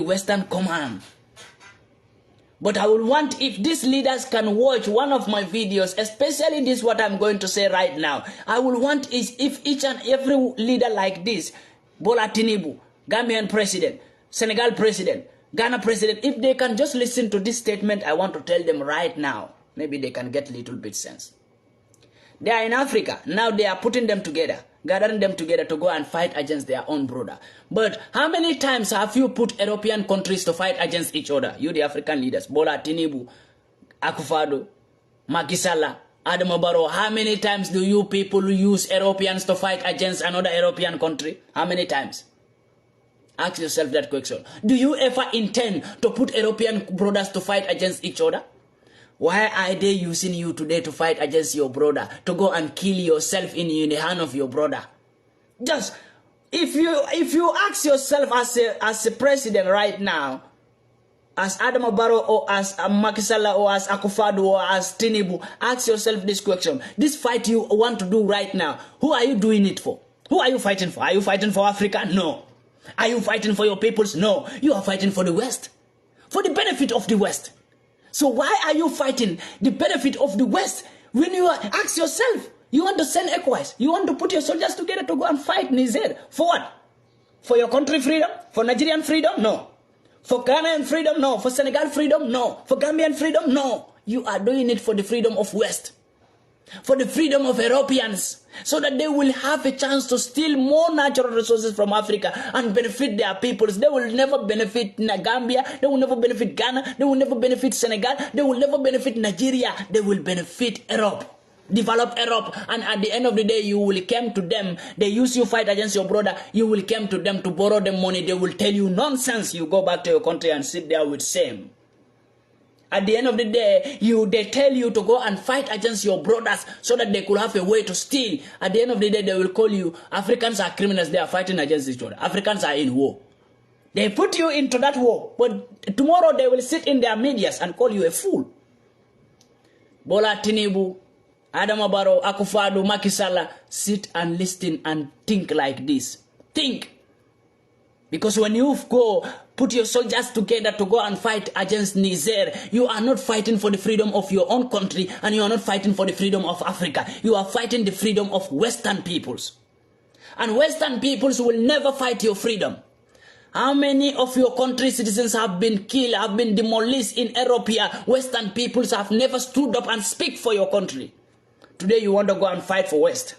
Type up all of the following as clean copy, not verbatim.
Western command. But I would want if these leaders can watch one of my videos, especially this what I'm going to say right now. I will want is if each and every leader like this, Bola Tinubu, Gambian president, Senegal president, Ghana president, if they can just listen to this statement, I want to tell them right now, maybe they can get a little bit sense. They are in Africa. Now they are putting them together, gathering them together to go and fight against their own brother. But how many times have you put European countries to fight against each other? You, the African leaders, Bola Tinubu, Akufo-Addo, Macky Sall, Adama Barrow. How many times do you people use Europeans to fight against another European country? How many times? Ask yourself that question. Do you ever intend to put European brothers to fight against each other? Why are they using you today to fight against your brother? To go and kill yourself in the hand of your brother? Just, if you ask yourself as a president right now, as Adama Barrow or as Macky Sall or as Akufo-Addo or as Tinubu, ask yourself this question. This fight you want to do right now, who are you doing it for? Who are you fighting for? Are you fighting for Africa? No. Are you fighting for your peoples? No. You are fighting for the West. For the benefit of the West. So why are you fighting the benefit of the West when you ask yourself, you want to send ECOWAS, you want to put your soldiers together to go and fight Niger? For what? For your country freedom? For Nigerian freedom? No. For Ghanaian freedom? No. For Senegal freedom? No. For Gambian freedom? No. You are doing it for the freedom of West. For the freedom of Europeans, so that they will have a chance to steal more natural resources from Africa and benefit their peoples. They will never benefit Gambia, they will never benefit Ghana, they will never benefit Senegal, they will never benefit Nigeria. They will benefit Europe, develop Europe, and at the end of the day, you will come to them. They use you fight against your brother, you will come to them to borrow them money. They will tell you nonsense. You go back to your country and sit there with shame. At the end of the day, they tell you to go and fight against your brothers so that they could have a way to steal. At the end of the day, they will call you, Africans are criminals, they are fighting against each other. Africans are in war. They put you into that war, but tomorrow they will sit in their medias and call you a fool. Bola Tinubu, Adama Barrow, Akufo-Addo, Macky Sall, sit and listen and think like this. Think. Because when you go, put your soldiers together to go and fight against Niger, you are not fighting for the freedom of your own country, and you are not fighting for the freedom of Africa. You are fighting the freedom of Western peoples. And Western peoples will never fight your freedom. How many of your country citizens have been killed, have been demolished in Europe? Western peoples have never stood up and speak for your country. Today you want to go and fight for West,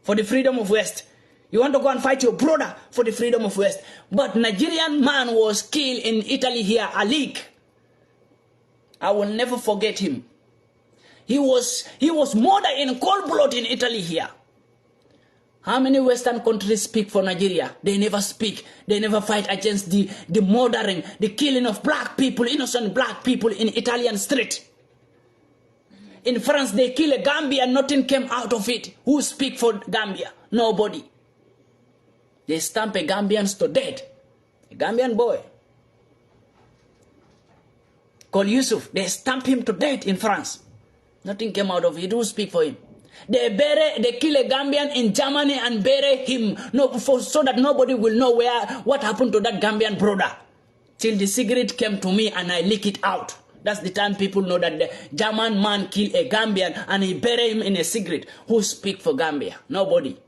for the freedom of West. You want to go and fight your brother for the freedom of West. But Nigerian man was killed in Italy here, Alik. I will never forget him. He was murdered in cold blood in Italy here. How many Western countries speak for Nigeria? They never speak. They never fight against the murdering, the killing of black people, innocent black people in Italian street. In France, they kill a Gambia, nothing came out of it. Who speak for Gambia? Nobody. They stamp a Gambians to death. A Gambian boy called Yusuf. They stamp him to death in France. Nothing came out of it. Who speak for him? They kill a Gambian in Germany and bury him so that nobody will know what happened to that Gambian brother. Till the cigarette came to me and I leak it out. That's the time people know that the German man killed a Gambian and he buried him in a cigarette. Who speak for Gambia? Nobody.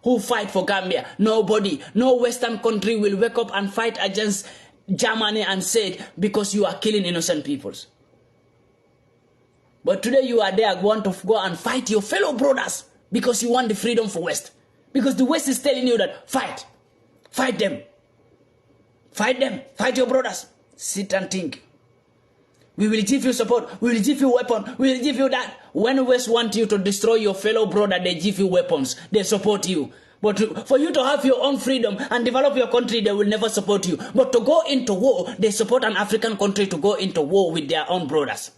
Who fight for Gambia? Nobody. No Western country will wake up and fight against Germany and say, because you are killing innocent peoples. But today you are there, want to go and fight your fellow brothers because you want the freedom for West. Because the West is telling you that, fight. Fight them. Fight them. Fight your brothers. Sit and think. We will give you support. We will give you weapon. We will give you that. When West want you to destroy your fellow brother, they give you weapons. They support you. But for you to have your own freedom and develop your country, they will never support you. But to go into war, they support an African country to go into war with their own brothers.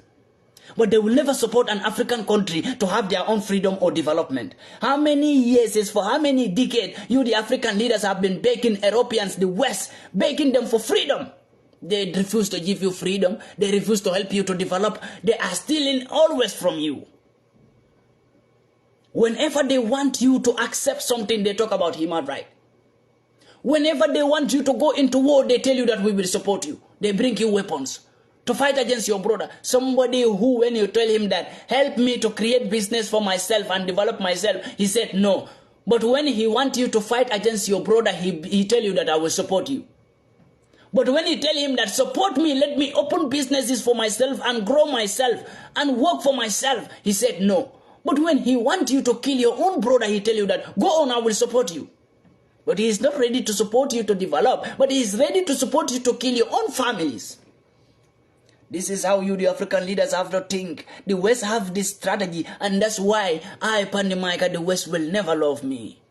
But they will never support an African country to have their own freedom or development. How many years, for how many decades, you the African leaders have been begging Europeans, the West, begging them for freedom. They refuse to give you freedom. They refuse to help you to develop. They are stealing always from you. Whenever they want you to accept something, they talk about human rights. Whenever they want you to go into war, they tell you that we will support you. They bring you weapons to fight against your brother. Somebody who, when you tell him that, help me to create business for myself and develop myself, he said no. But when he wants you to fight against your brother, he tell you that I will support you. But when you tell him that support me, let me open businesses for myself and grow myself and work for myself, he said no. But when he wants you to kill your own brother, he tell you that go on, I will support you. But he is not ready to support you to develop, but he is ready to support you to kill your own families. This is how you, the African leaders, have to think. The West have this strategy, and that's why I, PANDI MAICA, the West will never love me.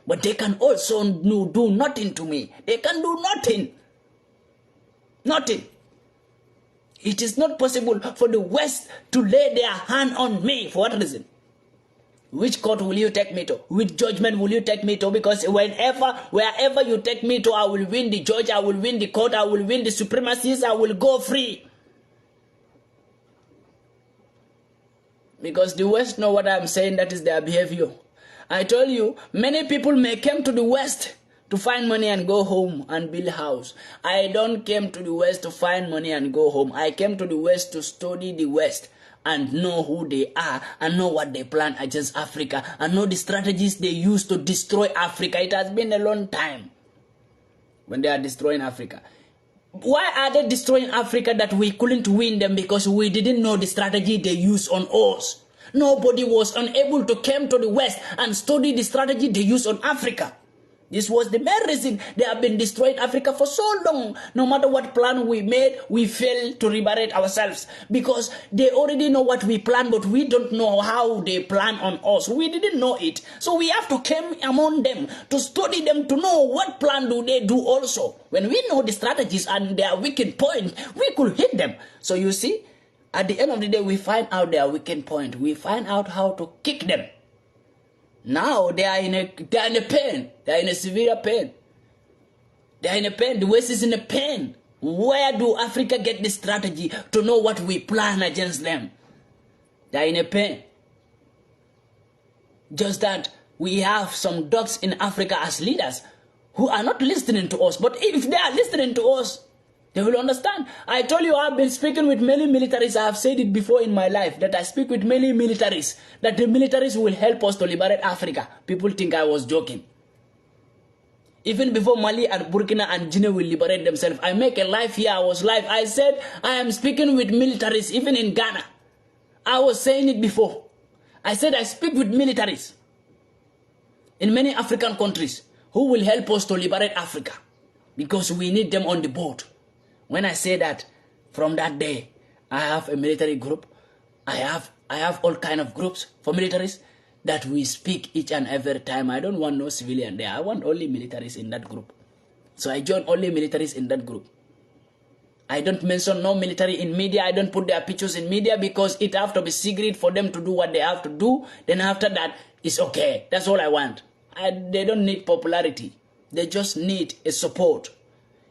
But they can also do nothing to me. They can do nothing. Nothing. It is not possible for the West to lay their hand on me. For what reason? Which court will you take me to? Which judgment will you take me to? Because wherever you take me to, I will win the judge, I will win the court, I will win the supremacies, I will go free. Because the West know what I'm saying, that is their behavior. I told you, many people may come to the West to find money and go home and build a house. I don't came to the West to find money and go home. I came to the West to study the West and know who they are and know what they plan against Africa and know the strategies they use to destroy Africa. It has been a long time when they are destroying Africa. Why are they destroying Africa that we couldn't win them? Because we didn't know the strategy they use on us. Nobody was unable to come to the West and study the strategy they use on Africa. This was the main reason they have been destroying Africa for so long. No matter what plan we made, we failed to liberate ourselves. Because they already know what we plan, but we don't know how they plan on us. We didn't know it. So we have to come among them, to study them, to know what plan do they do also. When we know the strategies and their weak point, we could hit them. So you see, at the end of the day, we find out their weak point. We find out how to kick them. Now they are in a pain. They are in a severe pain. They are in a pain. The West is in a pain. Where do Africa get the strategy to know what we plan against them? They are in a pain. Just that we have some dogs in Africa as leaders who are not listening to us. But if they are listening to us, they will understand. I told you I've been speaking with many militaries. I have said it before in my life that I speak with many militaries, that the militaries will help us to liberate Africa. People think I was joking. Even before Mali and Burkina and Guinea will liberate themselves, I make a live here. I was live. I said I am speaking with militaries, even in Ghana. I was saying it before. I said I speak with militaries in many African countries who will help us to liberate Africa because we need them on the board. When I say that, from that day, I have a military group. I have all kind of groups for militaries that we speak each and every time. I don't want no civilian there. I want only militaries in that group. So I join only militaries in that group. I don't mention no military in media. I don't put their pictures in media because it have to be secret for them to do what they have to do. Then after that, it's okay. That's all I want. They don't need popularity. They just need a support.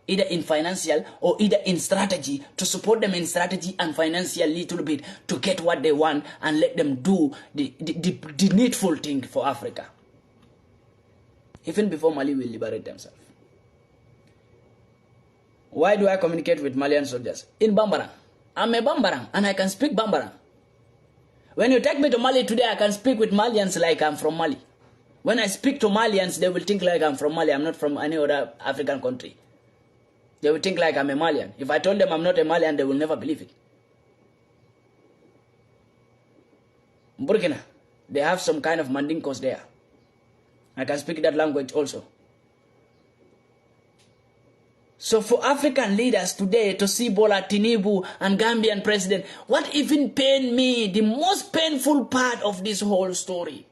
Either in financial or either in strategy, to support them in strategy and financial little bit to get what they want and let them do the needful thing for Africa. Even before Mali will liberate themselves. Why do I communicate with Malian soldiers? In Bambarang. I'm a Bambarang and I can speak Bambarang. When you take me to Mali today, I can speak with Malians like I'm from Mali. When I speak to Malians, they will think like I'm from Mali. I'm not from any other African country. They will think like I'm a Malian. If I told them I'm not a Malian, they will never believe it. Burkina, they have some kind of Mandinkos there. I can speak that language also. So for African leaders today to see Bola Tinubu and Gambian president, what even pained me, the most painful part of this whole story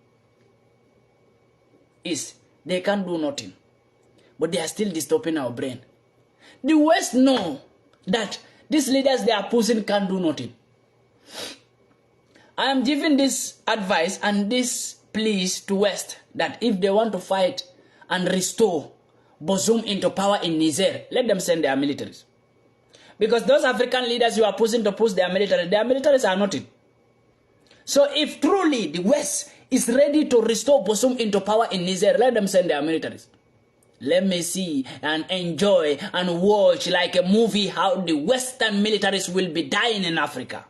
is they can't do nothing. But they are still disturbing our brain. The West know that these leaders they are pushing can't do nothing. I am giving this advice and this plea to West that if they want to fight and restore Bazoum into power in Niger, let them send their militaries. Because those African leaders you are pushing to push their militaries are nothing. So if truly the West is ready to restore Bazoum into power in Niger, let them send their militaries. Let me see and enjoy and watch like a movie how the Western militaries will be dying in Africa.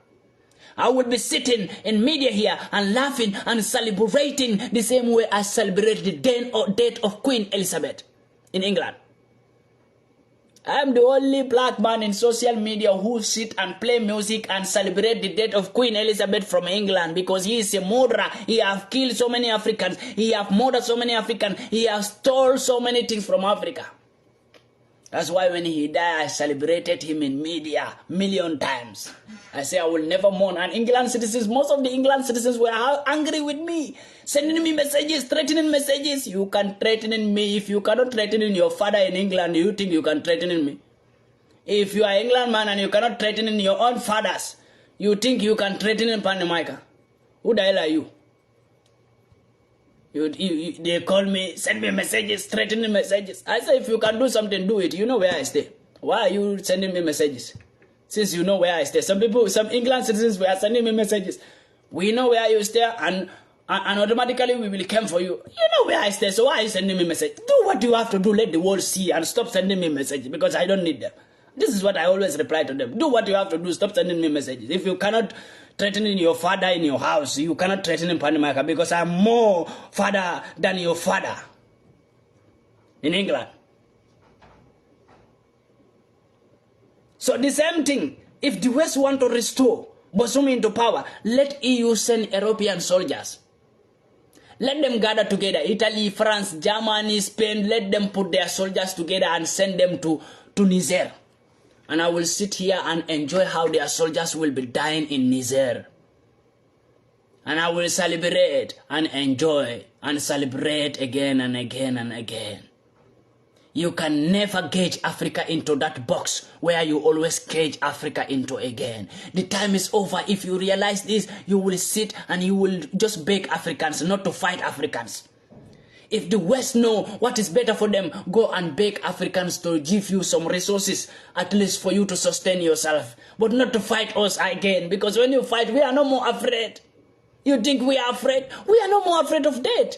I will be sitting in media here and laughing and celebrating the same way I celebrate the death of Queen Elizabeth in England. I am the only black man in social media who sit and play music and celebrate the death of Queen Elizabeth from England, because he is a murderer. He have killed so many Africans. He have murdered so many Africans. He has stole so many things from Africa. That's why when he died, I celebrated him in media million times. I say I will never mourn. And England citizens, most of the England citizens were angry with me, sending me messages, threatening messages. You can threaten me. If you cannot threaten your father in England, you think you can threaten me? If you are England man and you cannot threaten your own fathers, you think you can threaten PANDI MAICA? Who the hell are you? They call me, send me messages, threatening messages. I say, if you can do something, do it. You know where I stay. Why are you sending me messages? Since you know where I stay. Some England citizens were sending me messages. We know where you stay, and automatically we will come for you. You know where I stay, so why are you sending me messages? Do what you have to do, let the world see, and stop sending me messages, because I don't need them. This is what I always reply to them. Do what you have to do, stop sending me messages. If you cannot threaten your father in your house, you cannot threaten PANDI MAICA, because I'm more father than your father in England. So the same thing, if the West want to restore Bosumi into power, let EU send European soldiers. Let them gather together, Italy, France, Germany, Spain, let them put their soldiers together and send them to Niger. And I will sit here and enjoy how their soldiers will be dying in Niger. And I will celebrate and enjoy and celebrate again and again and again. You can never cage Africa into that box where you always cage Africa into again. The time is over. If you realize this, you will sit and you will just beg Africans not to fight Africans. If the West know what is better for them, go and beg Africans to give you some resources, at least for you to sustain yourself. But not to fight us again, because when you fight, we are no more afraid. You think we are afraid? We are no more afraid of death.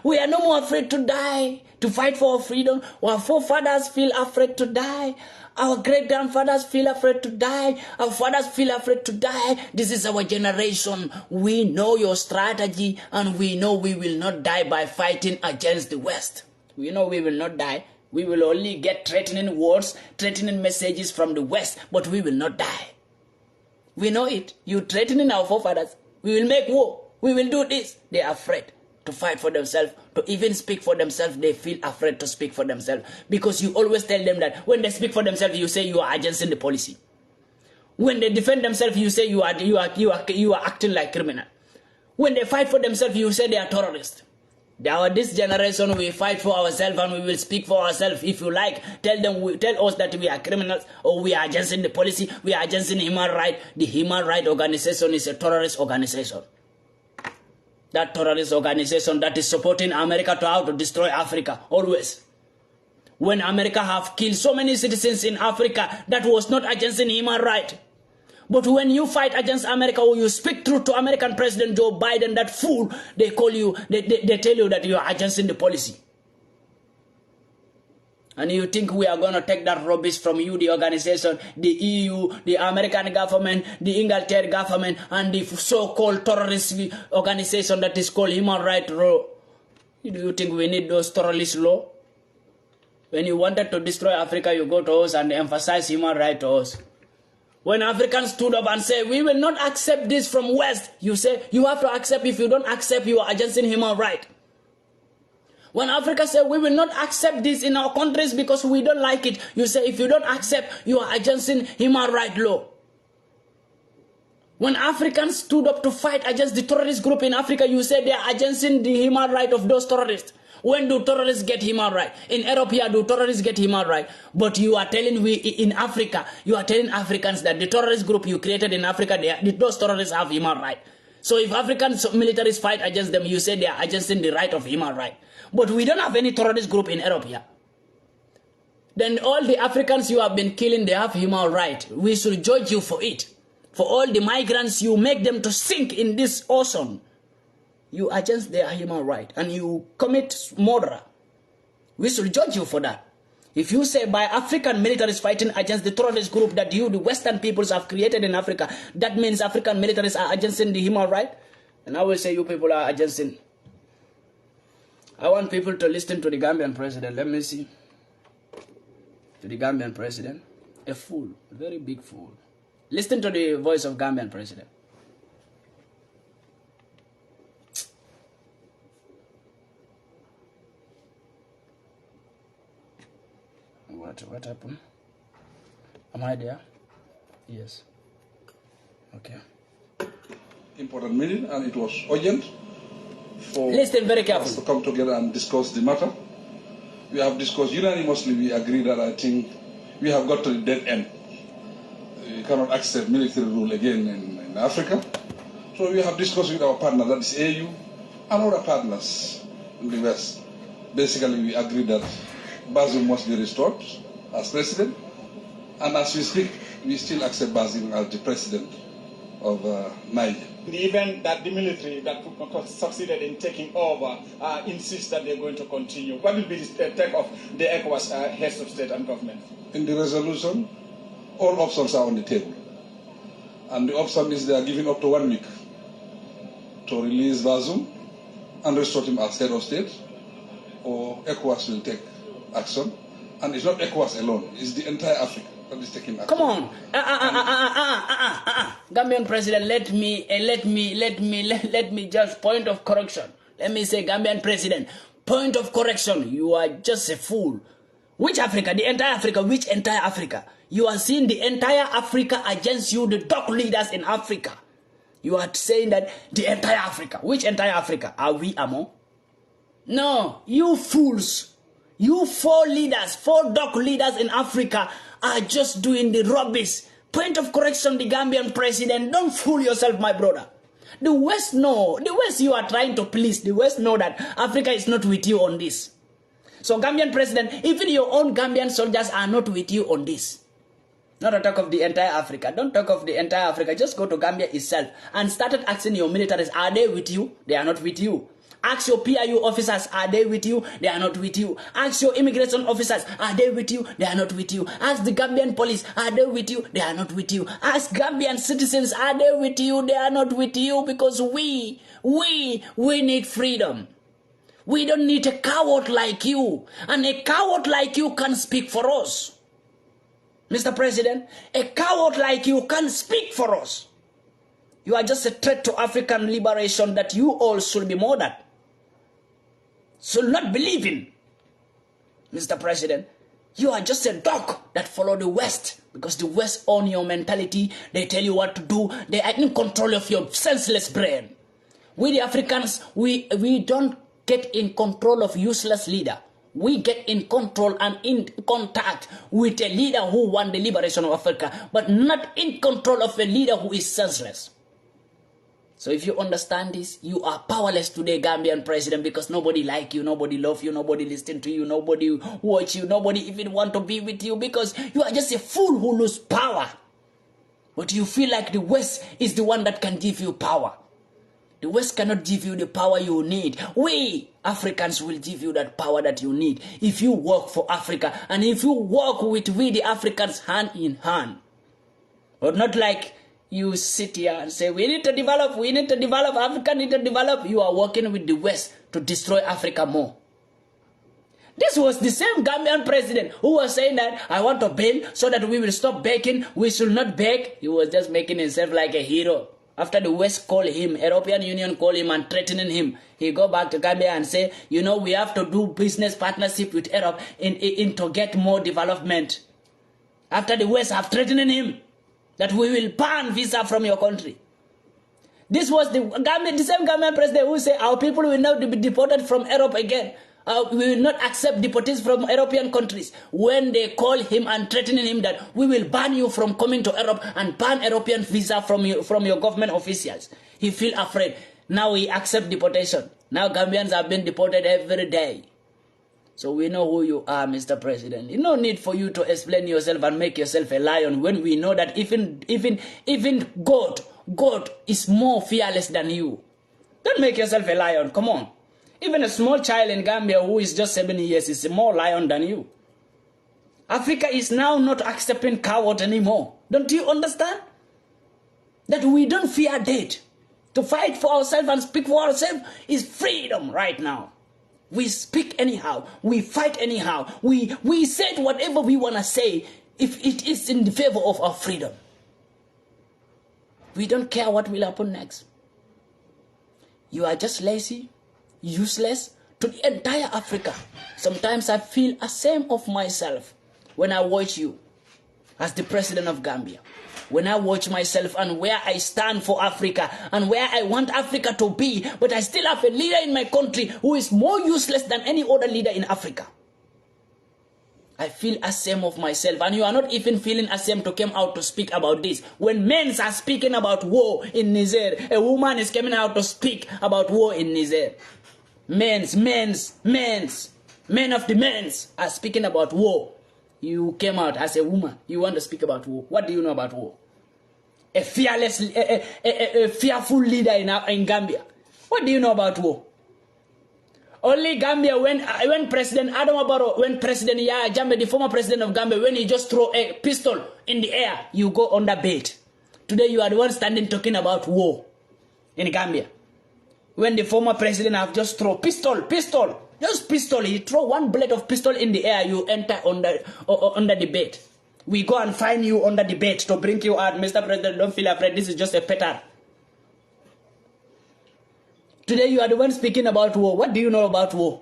We are no more afraid to die, to fight for our freedom. Our forefathers feel afraid to die. Our great-grandfathers feel afraid to die. Our fathers feel afraid to die. This is our generation. We know your strategy, and we know we will not die by fighting against the West. We know we will not die. We will only get threatening words, threatening messages from the West, but we will not die. We know it. You threatening our forefathers. We will make war. We will do this. They are afraid to fight for themselves, to even speak for themselves. They feel afraid to speak for themselves, because you always tell them that when they speak for themselves, you say you are against the policy. When they defend themselves, you say you are acting like criminal. When they fight for themselves, you say they are terrorists. This generation, we fight for ourselves and we will speak for ourselves. If you like, tell us that we are criminals or we are against the policy, we are against human rights. The human rights organization is a terrorist organization. That terrorist organization that is supporting America to how to destroy Africa, always. When America have killed so many citizens in Africa, that was not against human rights. But when you fight against America, or you speak truth to American President Joe Biden, that fool, they call you, they tell you that you are against the policy. And you think we are going to take that rubbish from you, the organization, the EU, the American government, the Inglaterra government, and the so-called terrorist organization that is called human rights law. Do you think we need those terrorist law? When you wanted to destroy Africa, you go to us and emphasize human rights to us. When Africans stood up and said, we will not accept this from West, you say, you have to accept. If you don't accept, you are against human rights. When Africa said, we will not accept this in our countries because we don't like it, you say, if you don't accept, you are against human rights law. When Africans stood up to fight against the terrorist group in Africa, you say they are against the human rights of those terrorists. When do terrorists get human rights? In Europe here, do terrorists get human rights? But you are telling in Africa, you are telling Africans that the terrorist group you created in Africa, those terrorists have human rights. So if African militaries fight against them, you say they are against the right of human rights. But we don't have any terrorist group in Europe here. Then all the Africans you have been killing, they have human rights. We should judge you for it. For all the migrants, you make them to sink in this ocean. You against their human right, and you commit murder. We should judge you for that. If you say by African militaries fighting against the terrorist group that you, the Western peoples, have created in Africa, that means African militaries are against the human right, and I will say you people are against it. I want people to listen to the Gambian president. Let me see. To the Gambian president. A fool. A very big fool. Listen to the voice of Gambian president. What happened? Am I there? Yes. Okay. Important meeting, and it was urgent for Listen very carefully. us to come together and discuss the matter. We have discussed unanimously. We agree that I think we have got to the dead end. We cannot accept military rule again in Africa. So we have discussed with our partner, that is AU, and other partners in the West. Basically, we agree that Bazoum must be restored as president, and as we speak, we still accept Bazoum as the president of Niger. In the event that the military that succeeded in taking over insists that they're going to continue, what will be the take of the ECOWAS heads of state and government? In the resolution, all options are on the table. And the option is they are giving up to 1 week to release Bazoum and restore him as head of state, or ECOWAS will take action. And it's not ECOWAS alone, it's the entire Africa that is taking action. Come on. Gambian president, let me just point of correction. Let me say, Gambian president, point of correction. You are just a fool. Which Africa? The entire Africa. Which entire Africa? You are seeing the entire Africa against you, the top leaders in Africa. You are saying that the entire Africa. Which entire Africa? Are we among? No, you fools. You 4 leaders, 4 doc leaders in Africa are just doing the rubbish. Point of correction, the Gambian president. Don't fool yourself, my brother. The West know. The West you are trying to please. The West know that Africa is not with you on this. So Gambian president, even your own Gambian soldiers are not with you on this. Not to talk of the entire Africa. Don't talk of the entire Africa. Just go to Gambia itself and started asking your militaries, are they with you? They are not with you. Ask your PIU officers, are they with you? They are not with you. Ask your immigration officers, are they with you? They are not with you. Ask the Gambian police, are they with you? They are not with you. Ask Gambian citizens, are they with you? They are not with you, because we need freedom. We don't need a coward like you. And a coward like you can speak for us. Mr. President, a coward like you can speak for us. You are just a threat to African liberation that you all should be murdered. Should not believe in. Mr. President, you are just a dog that follow the West, because the West own your mentality. They tell you what to do. They are in control of your senseless brain. We the Africans, we don't get in control of useless leader. We get in control and in contact with a leader who won the liberation of Africa, but not in control of a leader who is senseless. So if you understand this, you are powerless today, Gambian president, because nobody like you, nobody love you, nobody listen to you, nobody watch you, nobody even want to be with you, because you are just a fool who lose power. But you feel like the West is the one that can give you power. The West cannot give you the power you need. We, Africans, will give you that power that you need if you work for Africa and if you work with we, the Africans, hand in hand. But not like you sit here and say, we need to develop, Africa need to develop. You are working with the West to destroy Africa more. This was the same Gambian president who was saying that I want to bail so that we will stop begging. We should not beg. He was just making himself like a hero. After the West called him, European Union called him and threatening him, he go back to Gambia and say, you know, we have to do business partnership with Europe in to get more development. After the West have threatening him that we will ban visa from your country. This was the same Gambian president who said our people will not be deported from Europe again. We will not accept deportees from European countries. When they call him and threatening him that we will ban you from coming to Europe and ban European visa from your government officials, he feel afraid. Now he accept deportation. Now Gambians are being deported every day. So we know who you are, Mr. President. No need for you to explain yourself and make yourself a lion when we know that even God is more fearless than you. Don't make yourself a lion. Come on. Even a small child in Gambia who is just 7 years is more lion than you. Africa is now not accepting coward anymore. Don't you understand? That we don't fear death. To fight for ourselves and speak for ourselves is freedom right now. We speak anyhow. We fight anyhow. We say whatever we want to say if it is in the favor of our freedom. We don't care what will happen next. You are just lazy, useless to the entire Africa. Sometimes I feel ashamed of myself when I watch you as the president of Gambia. When I watch myself and where I stand for Africa and where I want Africa to be, but I still have a leader in my country who is more useless than any other leader in Africa. I feel ashamed of myself, and you are not even feeling ashamed to come out to speak about this. When men are speaking about war in Niger, a woman is coming out to speak about war in Niger. Men of the men's are speaking about war. You came out as a woman. You want to speak about war. What do you know about war? A fearless, a fearful leader in Gambia. What do you know about war? Only Gambia, when President Adama Barrow, when President Yahya Jammeh, the former president of Gambia, when he just throw a pistol in the air, you go under bait. Today you are the one standing talking about war in Gambia. When the former president have just throw pistol, just pistol, he throw one blade of pistol in the air, you enter under the bed. We go and find you under the bed to bring you out. Mr. President, don't feel afraid. This is just a petard. Today you are the one speaking about war. What do you know about war?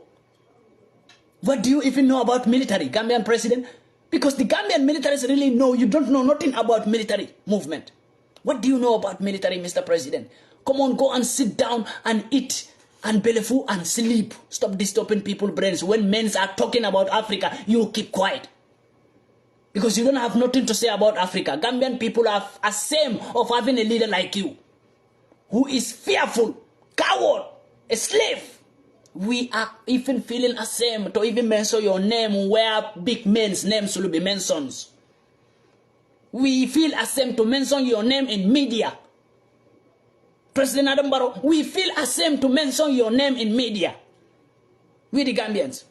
What do you even know about military, Gambian president? Because the Gambian militaries really know you don't know nothing about military movement. What do you know about military, Mr. President? Come on, go and sit down and eat and bellyful and sleep. Stop disturbing people's brains. When men are talking about Africa, you keep quiet. Because you don't have nothing to say about Africa. Gambian people are ashamed of having a leader like you, who is fearful, coward, a slave. We are even feeling ashamed to even mention your name where big men's names will be mentioned. We feel ashamed to mention your name in media. President Adam Barrow, we feel ashamed to mention your name in media. We the Gambians.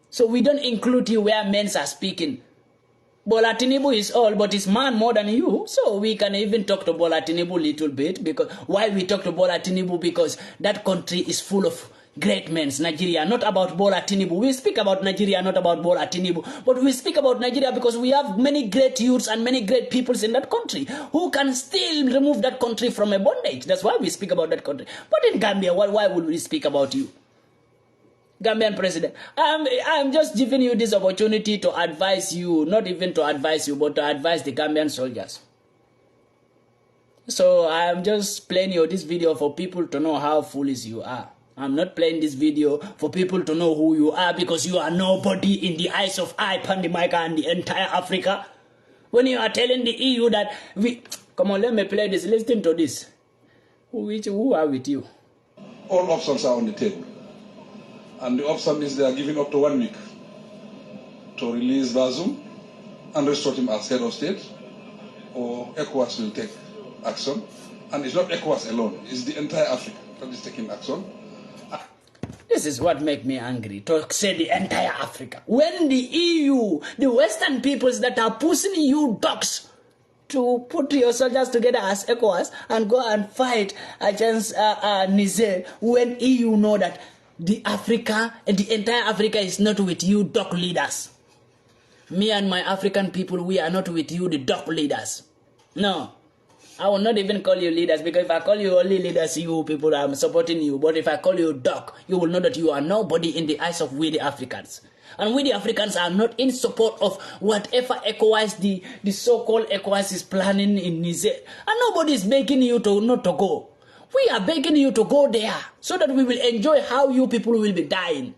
So we don't include you where men are speaking. Bola Tinubu is all, but he's man more than you. So we can even talk to Bola Tinubu a little bit. Because why we talk to Bola Tinubu? Because that country is full of great men. Nigeria, not about Bola Tinubu. We speak about Nigeria, not about Bola Tinubu. But we speak about Nigeria because we have many great youths and many great peoples in that country who can still remove that country from a bondage. That's why we speak about that country. But in Gambia, why would we speak about you? Gambian president, I'm just giving you this opportunity to advise you, not even to advise you, but to advise the Gambian soldiers. So I'm just playing you this video for people to know how foolish you are. I'm not playing this video for people to know who you are, because you are nobody in the eyes of PANDI MAICA and the entire Africa. When you are telling the EU that come on, let me play this. Listen to this. Who are with you? All options are on the table. And the option is they are giving up to 1 week to release Bazoum and restore him as head of state, or ECOWAS will take action. And it's not ECOWAS alone, it's the entire Africa that is taking action. This is what makes me angry, to say the entire Africa. When the EU, the Western peoples that are pushing you dogs to put your soldiers together as ECOWAS and go and fight against Niger, when EU know that the entire Africa is not with you dog leaders. Me and my African people, we are not with you the dog leaders. No. I will not even call you leaders, because if I call you only leaders, you people are supporting you. But if I call you dog, you will know that you are nobody in the eyes of we the Africans. And we the Africans are not in support of whatever ECOWAS, the so-called ECOWAS is planning in Niger. And nobody is begging you to not to go. We are begging you to go there so that we will enjoy how you people will be dying.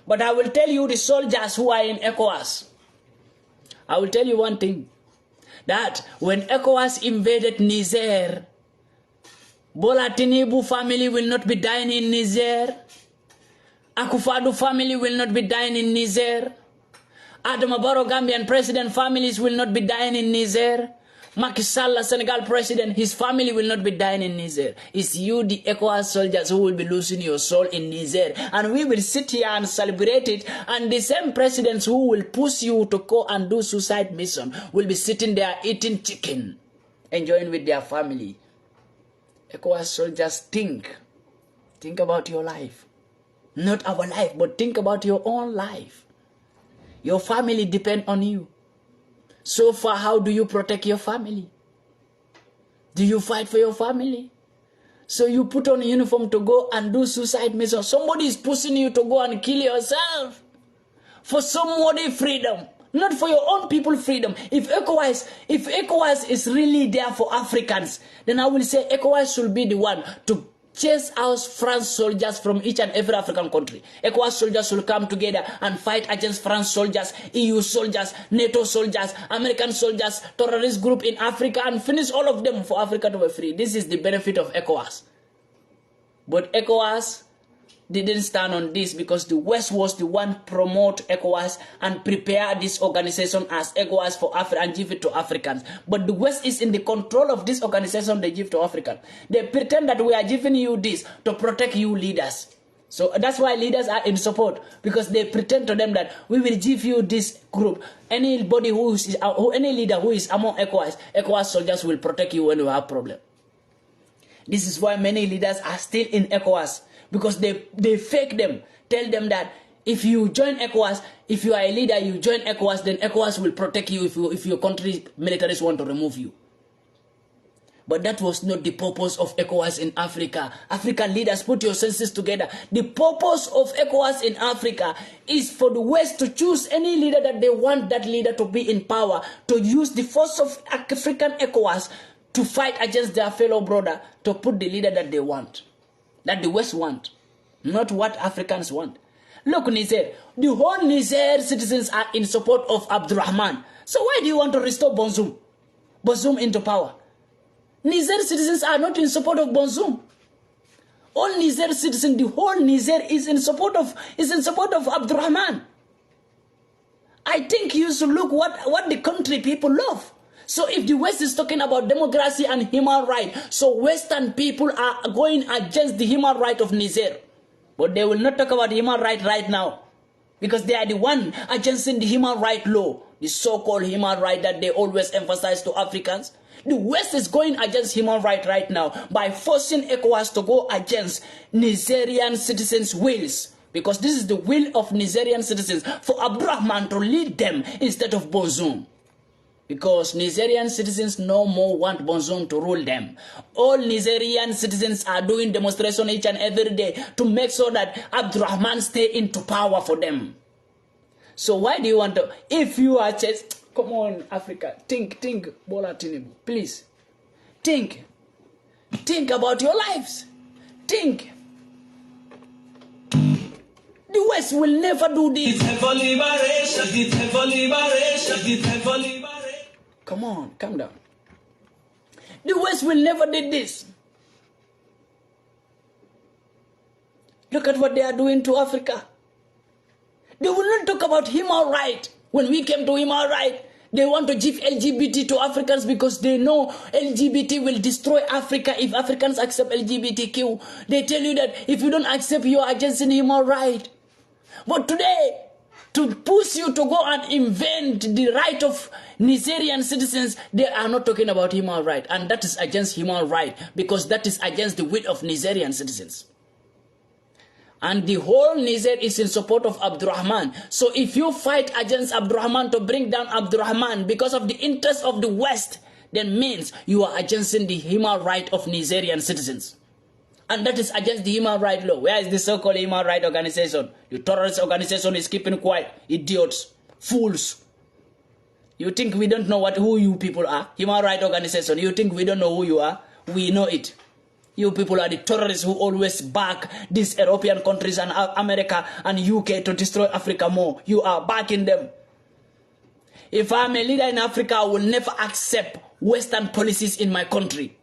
But I will tell you, the soldiers who are in ECOWAS, I will tell you one thing. That when ECOWAS invaded Niger, Bola Tinubu family will not be dying in Niger. Akufo-Addo family will not be dying in Niger. Adama Barrow Gambian president families will not be dying in Niger. Macky Sall, Senegal president, his family will not be dying in Niger. It's you, the ECOWAS soldiers, who will be losing your soul in Niger. And we will sit here and celebrate it. And the same presidents who will push you to go and do suicide mission will be sitting there eating chicken, enjoying with their family. ECOWAS soldiers, think about your life. Not our life, but think about your own life. Your family depend on you. So far, how do you protect your family? Do you fight for your family? So you put on a uniform to go and do suicide mission. Somebody is pushing you to go and kill yourself for somebody freedom, not for your own people freedom. If ECOWAS is really there for Africans, then I will say ECOWAS should be the one to chase out France soldiers from each and every African country. ECOWAS soldiers will come together and fight against France soldiers, EU soldiers, NATO soldiers, American soldiers, terrorist group in Africa, and finish all of them for Africa to be free. This is the benefit of ECOWAS. But ECOWAS didn't stand on this because the West was the one promote ECOWAS and prepare this organization as ECOWAS for Africa and give it to Africans. But the West is in the control of this organization they give to Africans. They pretend that we are giving you this to protect you leaders. So that's why leaders are in support, because they pretend to them that we will give you this group. Anybody any leader who is among ECOWAS soldiers will protect you when you have problem. This is why many leaders are still in ECOWAS. Because they fake them, tell them that if you join ECOWAS, if you are a leader, you join ECOWAS, then ECOWAS will protect you if your country militaries want to remove you. But that was not the purpose of ECOWAS in Africa. African leaders, put your senses together. The purpose of ECOWAS in Africa is for the West to choose any leader that they want that leader to be in power, to use the force of African ECOWAS to fight against their fellow brother, to put the leader that they want. That the West want, not what Africans want. Look, Niger, the whole Niger citizens are in support of Abdurrahman. So why do you want to restore Bonzoum into power? Niger citizens are not in support of Bonzoum. All Niger citizens, the whole Niger is in support of Abdurrahman. I think you should look what the country people love. So if the West is talking about democracy and human rights, so Western people are going against the human right of Niger. But they will not talk about human right right now, because they are the one against the human right law, the so-called human right that they always emphasize to Africans. The West is going against human right right now by forcing ECOWAS to go against Nigerian citizens' wills. Because this is the will of Nigerian citizens, for Abdurrahman to lead them instead of Bonzoum. Because Nigerian citizens no more want Bonzoum to rule them. All Nigerian citizens are doing demonstration each and every day to make sure that Abdurrahman stay into power for them. So why do you want to, if you are just, come on Africa, think, Bola Tinubu, please. Think about your lives. Think. The West will never do this. Come on, calm down. The West will never do this. Look at what they are doing to Africa. They will not talk about human rights. When we came to human rights, they want to give LGBT to Africans because they know LGBT will destroy Africa if Africans accept LGBTQ. They tell you that if you don't accept, you are against human rights. But today, to push you to go and invent the right of Nigerian citizens, they are not talking about human rights. And that is against human rights, because that is against the will of Nigerian citizens. And the whole Niger is in support of Abdurrahman. So if you fight against Abdurrahman to bring down Abdurrahman because of the interest of the West, then means you are against the human right of Nigerian citizens. And that is against the human rights law. Where is the so-called human rights organization? The terrorist organization is keeping quiet. Idiots. Fools. You think we don't know who you people are? Human rights organization. You think we don't know who you are? We know it. You people are the terrorists who always back these European countries and America and UK to destroy Africa more. You are backing them. If I'm a leader in Africa, I will never accept Western policies in my country.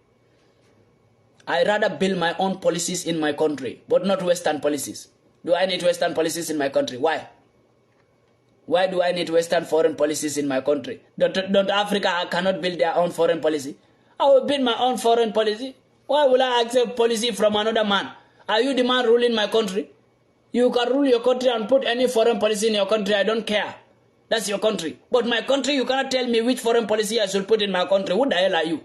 I rather build my own policies in my country, but not Western policies. Do I need Western policies in my country? Why? Why do I need Western foreign policies in my country? Don't Africa cannot build their own foreign policy? I will build my own foreign policy. Why will I accept policy from another man? Are you the man ruling my country? You can rule your country and put any foreign policy in your country. I don't care. That's your country. But my country, you cannot tell me which foreign policy I should put in my country. Who the hell are you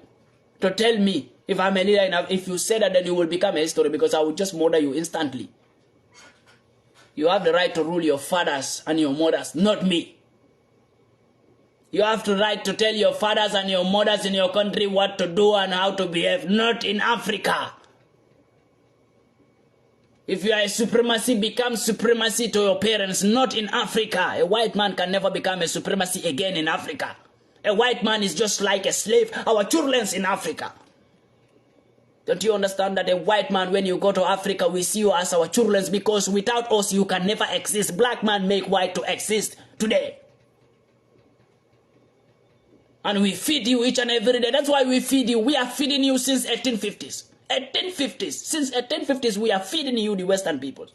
to tell me if I'm a leader enough? If you say that, then you will become a history because I will just murder you instantly. You have the right to rule your fathers and your mothers, not me. You have the right to tell your fathers and your mothers in your country what to do and how to behave, not in Africa. If you are a supremacy, become supremacy to your parents, not in Africa. A white man can never become a supremacy again in Africa. A white man is just like a slave. Our children's in Africa. Don't you understand that a white man, when you go to Africa, we see you as our children because without us, you can never exist. Black man make white to exist today. And we feed you each and every day. That's why we feed you. We are feeding you since 1850s. 1850s. Since 1850s, we are feeding you, the Western peoples.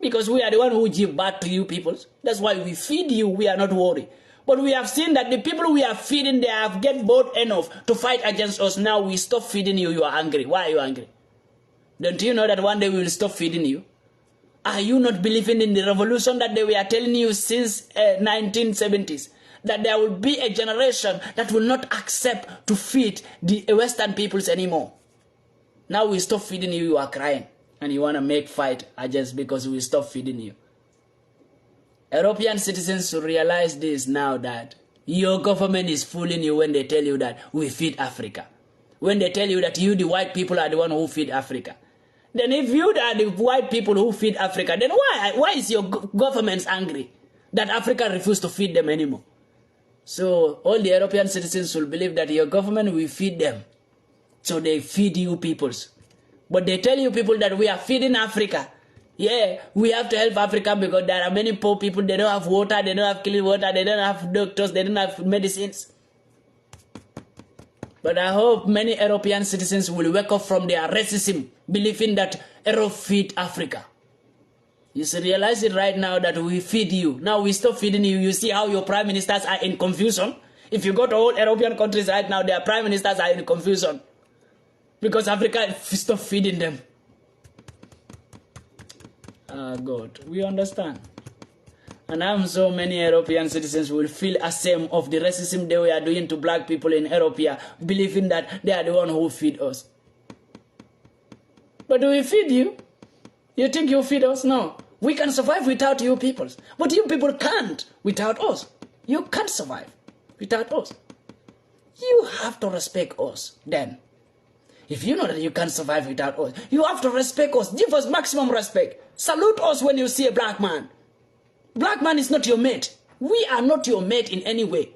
Because we are the one who give birth to you peoples. That's why we feed you. We are not worried. But we have seen that the people we are feeding, they have get bored enough to fight against us. Now we stop feeding you. You are angry. Why are you angry? Don't you know that one day we will stop feeding you? Are you not believing in the revolution that they were telling you since 1970s? That there will be a generation that will not accept to feed the Western peoples anymore. Now we stop feeding you. You are crying. And you want to make fight just because we stop feeding you. European citizens should realize this now, that your government is fooling you when they tell you that we feed Africa. When they tell you that you, the white people, are the one who feed Africa. Then if you are the white people who feed Africa, then why is your government angry that Africa refuses to feed them anymore? So all the European citizens will believe that your government will feed them. So they feed you peoples. But they tell you people that we are feeding Africa. Yeah, we have to help Africa because there are many poor people. They don't have water, they don't have clean water, they don't have doctors, they don't have medicines. But I hope many European citizens will wake up from their racism, believing that Europe feed Africa. You should realize it right now that we feed you. Now we stop feeding you. You see how your prime ministers are in confusion? If you go to all European countries right now, their prime ministers are in confusion. Because Africa stop feeding them. God, we understand. And I'm so many European citizens will feel ashamed of the racism they were doing to black people in Europe, believing that they are the one who feed us. But do we feed you? You think you feed us? No. We can survive without you people. But you people can't without us. You can't survive without us. You have to respect us then. If you know that you can't survive without us, you have to respect us. Give us maximum respect. Salute us when you see a black man. Black man is not your mate. We are not your mate in any way.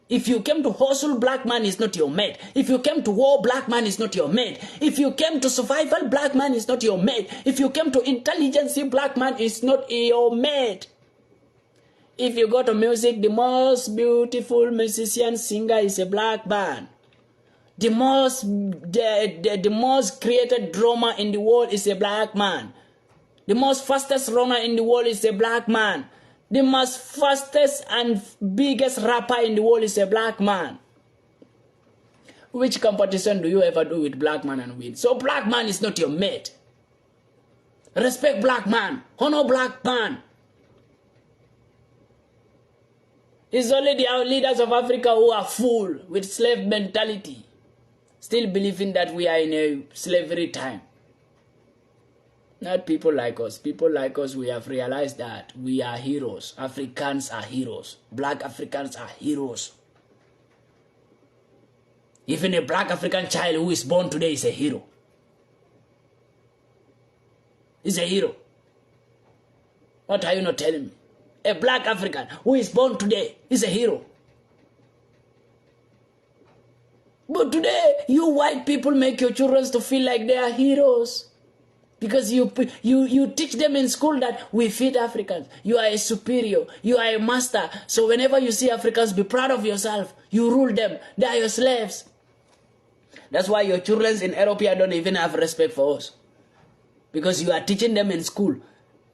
If you came to hustle, black man is not your mate. If you came to war, black man is not your mate. If you came to survival, black man is not your mate. If you came to intelligence, black man is not your mate. If you go to music, the most beautiful musician singer is a black man. The most created drummer in the world is a black man. The most fastest runner in the world is a black man. The most fastest and biggest rapper in the world is a black man. Which competition do you ever do with black man and win? So black man is not your mate. Respect black man. Honor black man. It's only the leaders of Africa who are full with slave mentality, still believing that we are in a slavery time. Not people like us. People like us, we have realized that we are heroes. Africans are heroes. Black Africans are heroes. Even a black African child who is born today is a hero. He's a hero. What are you not telling me? A black African who is born today is a hero. But today, you white people make your children to feel like they are heroes. Because you teach them in school that we feed Africans. You are a superior. You are a master. So whenever you see Africans, be proud of yourself. You rule them. They are your slaves. That's why your children in Europe don't even have respect for us. Because you are teaching them in school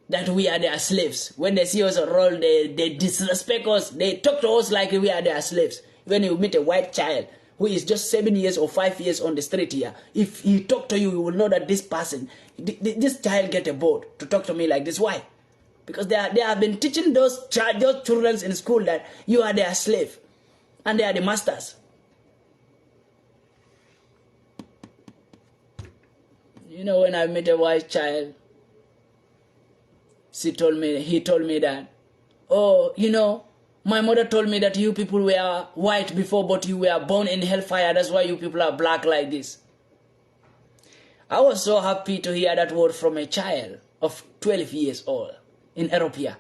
that we are their slaves. When they see us roll, they disrespect us. They talk to us like we are their slaves. When you meet a white child who is just 7 years or 5 years on the street here, if he talk to you, you will know that this person, this child get a board to talk to me like this. Why? Because they have been teaching those children in school that you are their slave and they are the masters. You know, when I met a white child, he told me that, oh, you know, my mother told me that you people were white before, but you were born in hellfire. That's why you people are black like this. I was so happy to hear that word from a child of 12 years old in Ethiopia.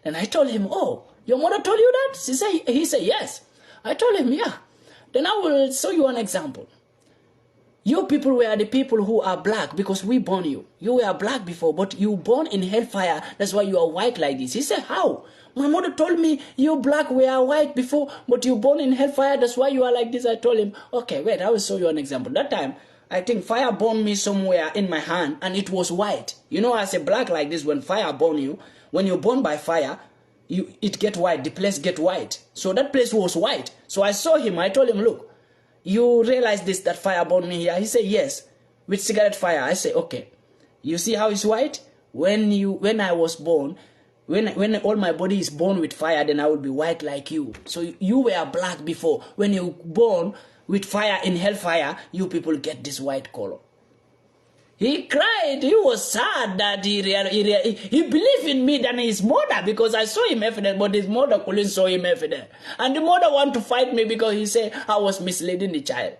And I told him, oh, your mother told you that? He said, yes. I told him, yeah. Then I will show you an example. You people were the people who are black because we born you. You were black before, but you born in hellfire. That's why you are white like this. He said, how? My mother told me you black were white before, but you born in hellfire. That's why you are like this. I told him, okay, wait, I will show you an example. That time, I think fire burned me somewhere in my hand, and it was white. You know, as a black like this, when fire burn you, when you're burned by fire, it get white. The place get white. So that place was white. So I saw him. I told him, look, you realize this, that fire burned me here? He said, yes, with cigarette fire. I said, okay. You see how it's white? When I was born, when all my body is born with fire, then I will be white like you. So you were black before. When you born with fire in hellfire, you people get this white color. He cried. He was sad that he believed in me than his mother, because I saw him every day, but his mother couldn't saw him every day. And the mother wanted to fight me because he said I was misleading the child.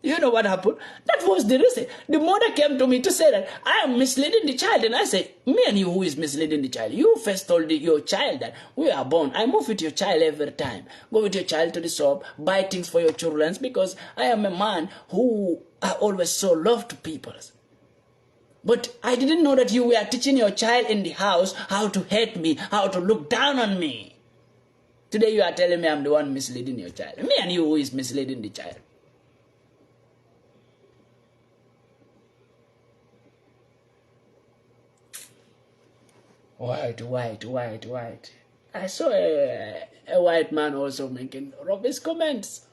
You know what happened? That was the reason. The mother came to me to say that I am misleading the child. And I said, me and you, who is misleading the child? You first told your child that we are born. I move with your child every time. Go with your child to the shop, buy things for your children, because I am a man who I always so love to people. But I didn't know that you were teaching your child in the house how to hate me, how to look down on me. Today you are telling me I'm the one misleading your child. Me and you, who is misleading the child? White. I saw a white man also making rubbish comments.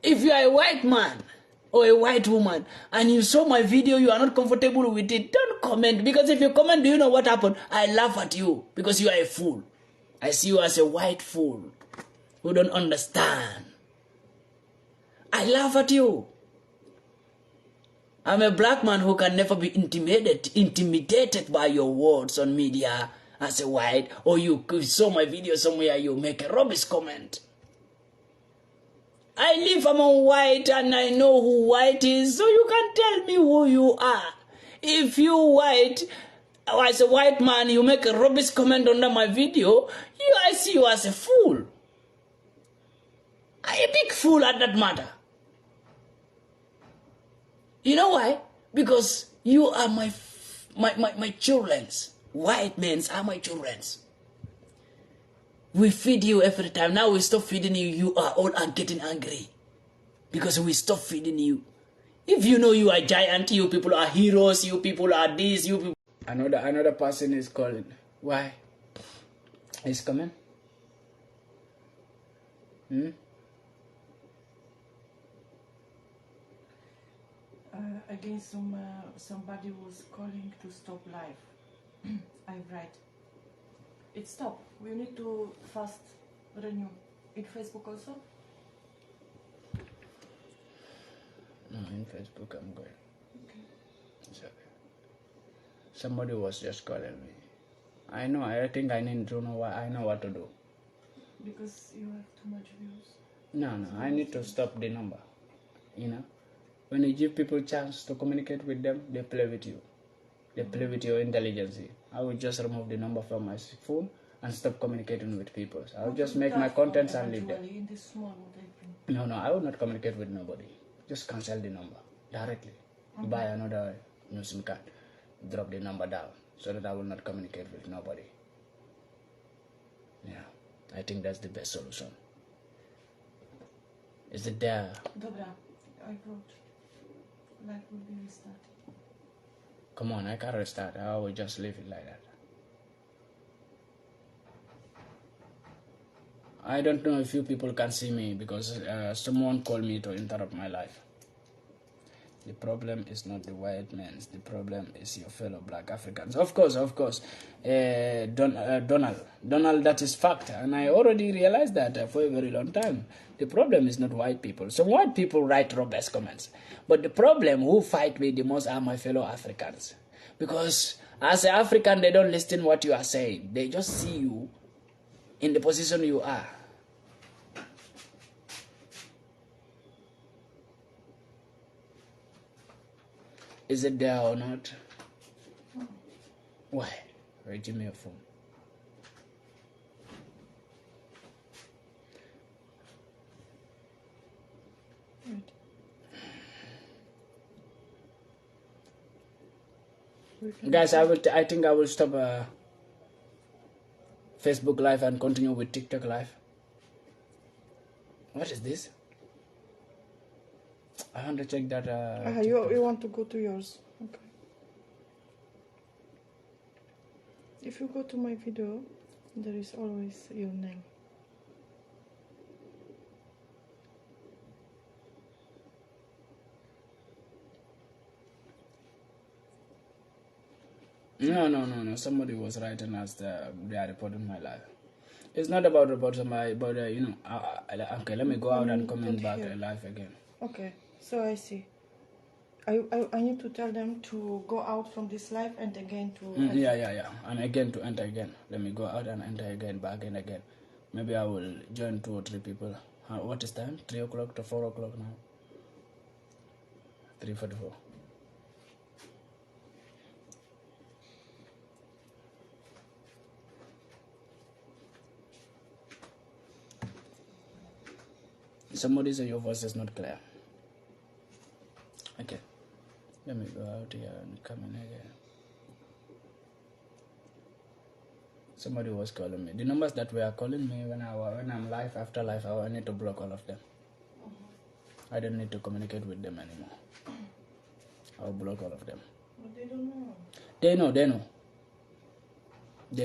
If you are a white man or a white woman and you saw my video, you are not comfortable with it, don't comment. Because if you comment, do you know what happened? I laugh at you because you are a fool. I see you as a white fool who don't understand. I laugh at you. I'm a black man who can never be intimidated by your words on media as a white, or you saw my video somewhere, you make a rubbish comment. I live among white and I know who white is, so you can tell me who you are. If you white, as a white man, you make a rubbish comment under my video, I see you as a fool. I'm a big fool at that matter. You know why? Because you are my children's. White men are my children's. We feed you every time. Now we stop feeding you. You are all getting angry. Because we stop feeding you. If you know you are giant, you people are heroes, you people are this, you people. Another person is calling. Why? He's coming? Again, somebody was calling to stop live. I write. It stopped. We need to fast renew. In Facebook also? No, in Facebook I'm going. Okay. It's okay. Somebody was just calling me. I know. I think I need to know what I know what to do. Because you have too much views. No. I need to stop the number. You know. When you give people a chance to communicate with them, they play with you. They play with your intelligence. I will just remove the number from my phone and stop communicating with people. So I'll just make my contents and leave them. In this small, what No, I will not communicate with nobody. Just cancel the number directly. Buy another new SIM card. Drop the number down so that I will not communicate with nobody. Yeah, I think that's the best solution. Is it there? Dobra, I wrote. Life will be restarted. Come on, I can't restart. I will just leave it like that. I don't know if you people can see me because someone called me to interrupt my life. The problem is not the white men. The problem is your fellow black Africans. Of course. Donald, that is fact. And I already realized that for a very long time. The problem is not white people. Some white people write robust comments. But the problem who fight me the most are my fellow Africans. Because as an African, they don't listen what you are saying. They just see you in the position you are. Is it there or not? Why? Wait, give me your phone. Guys, I think I will stop Facebook Live and continue with TikTok Live. What is this? I want to check that. You want to go to yours? Okay. If you go to my video, there is always your name. No. Somebody was writing as they are reporting my life. It's not about reporting my, but okay, let me go out and comment back live again. Okay, so I see. I need to tell them to go out from this live and again to... Yeah. And again to enter again. Let me go out and enter again, back and again. Maybe I will join 2 or 3 people. What is time? 3 o'clock to 4 o'clock now. 3:44. Somebody say your voice is not clear. Okay. Let me go out here and come in again. Somebody was calling me. The numbers that were calling me when I'm live, after live, I need to block all of them. I don't need to communicate with them anymore. I'll block all of them. But they don't know. They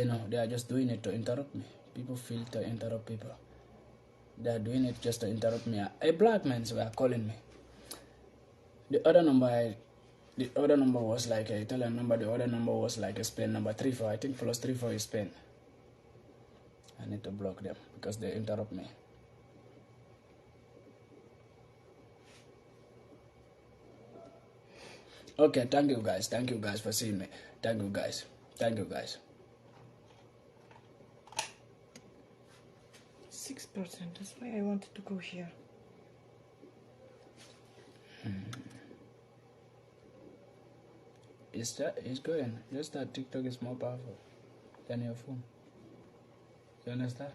know. They are just doing it to interrupt me. People feel to interrupt people. They are doing it just to interrupt me. A black man were calling me. The other number was like an Italian number. The other number was like a Spain number 34. I think +34 is Spain. I need to block them because they interrupt me. Okay, thank you guys. Thank you guys for seeing me. Thank you guys. 6%. That's why I wanted to go here. It's going. Just that TikTok is more powerful than your phone. You understand?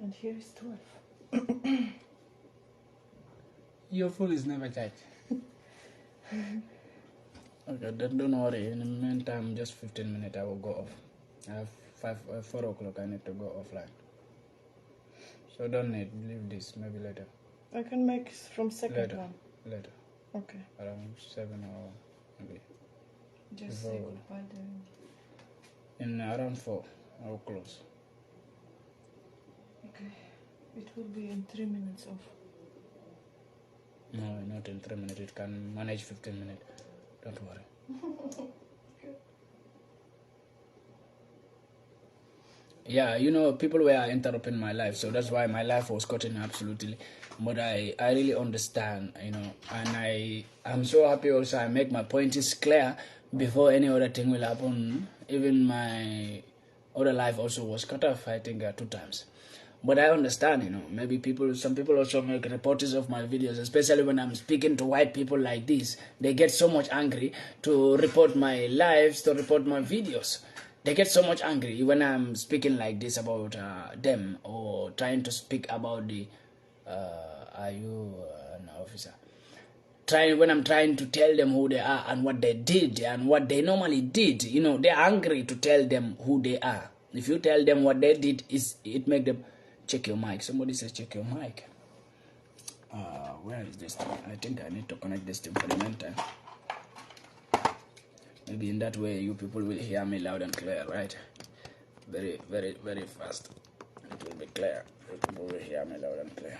And here is 12. Your phone is never charged. Okay, then don't worry. In the meantime, just 15 minutes, I will go off. I have 4 o'clock. I need to go offline. So don't leave this. Maybe later. I can make from second one. Later. Okay. Around 7 or maybe. Just say goodbye then. In around 4, I will close. Okay. It will be in 3 minutes off. No, not in 3 minutes. It can manage 15 minutes. Don't worry. Yeah, people were interrupting my life, so that's why my life was cutting absolutely. But I really understand, and I'm so happy also I make my points clear before any other thing will happen. Even my other life also was cut off, I think, 2 times. But I understand, maybe some people also make reports of my videos, especially when I'm speaking to white people like this. They get so much angry to report my lives, to report my videos. They get so much angry when I'm speaking like this about them, or trying to speak about the, are you an officer? When I'm trying to tell them who they are and what they did and what they normally did, they're angry to tell them who they are. If you tell them what they did, it make them check your mic. Somebody says check your mic. Where is this thing? I think I need to connect this thing for the meantime. maybe in that way you people will hear me loud and clear, right? Very, very, very fast. It will be clear. You people will hear me loud and clear.